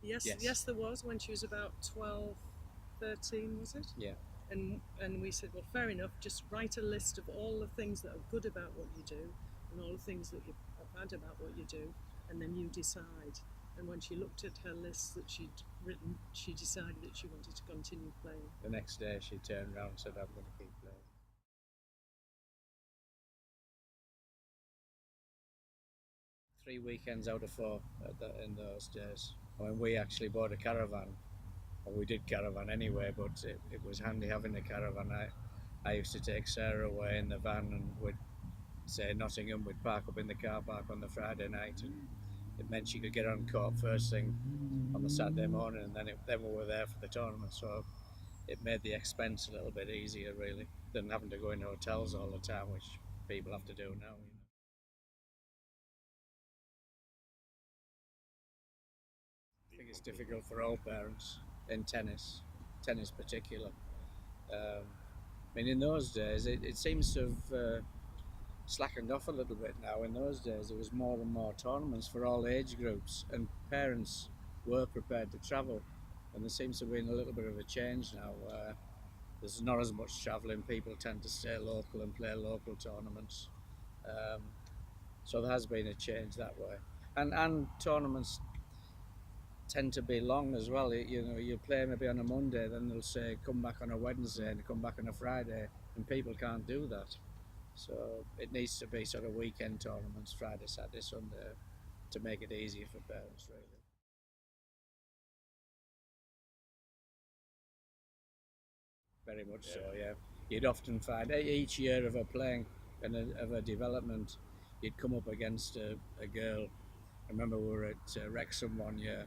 Yes, Yes. yes, there was when she was about 12, 13, was it? Yeah. And we said, well, fair enough. Just write a list of all the things that are good about what you do, and all the things that you've bad about what you do, and then you decide. And when she looked at her list that she'd written, she decided that she wanted to continue playing. The next day she turned around and said, I'm going to keep playing. 3 weekends out of 4 in those days. When we actually bought a caravan, well, we did caravan anyway, but it was handy having the caravan. I used to take Sarah away in the van, and we'd say Nottingham, we'd park up in the car park on the Friday night, and it meant she could get on court first thing on the Saturday morning, and then we were there for the tournament. So it made the expense a little bit easier, really, than having to go in hotels all the time, which people have to do now. I think it's difficult for all parents in tennis particular. I mean, in those days, it seems to have slackened off a little bit now. In those days, there was more and more tournaments for all age groups, and parents were prepared to travel. And there seems to have been a little bit of a change now. There's not as much travelling. People tend to stay local and play local tournaments. Um, so there has been a change that way. And tournaments tend to be long as well. You know, you play maybe on a Monday, then they'll say come back on a Wednesday and come back on a Friday, and people can't do that. So it needs to be sort of weekend tournaments, Friday, Saturday, Sunday, to make it easier for parents, really. Very much so, yeah. You'd often find each year of her playing and of her development, you'd come up against a girl. I remember we were at Wrexham one year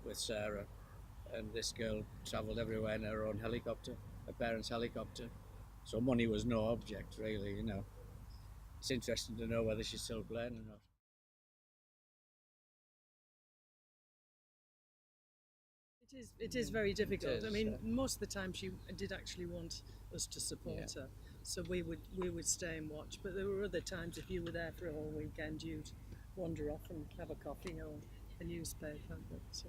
with Sarah, and this girl travelled everywhere in her own helicopter, her parents' helicopter. So money was no object, really, you know. It's interesting to know whether she's still playing or not. It is very difficult. I mean, yeah. most of the time she did actually want us to support her, so we would stay and watch. But there were other times if you were there for a whole weekend, you'd wander off and have a coffee or a newspaper. But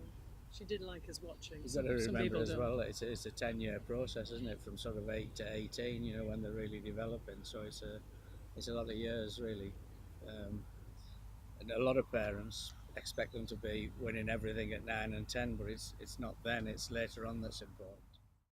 she did like us watching. You've got to Some remember people as don't. well, it's a 10-year process, isn't it? From sort of 8 to 18, you know, when they're really developing. So it's a lot of years, really. And a lot of parents expect them to be winning everything at 9 and 10, but it's not then, it's later on that's important.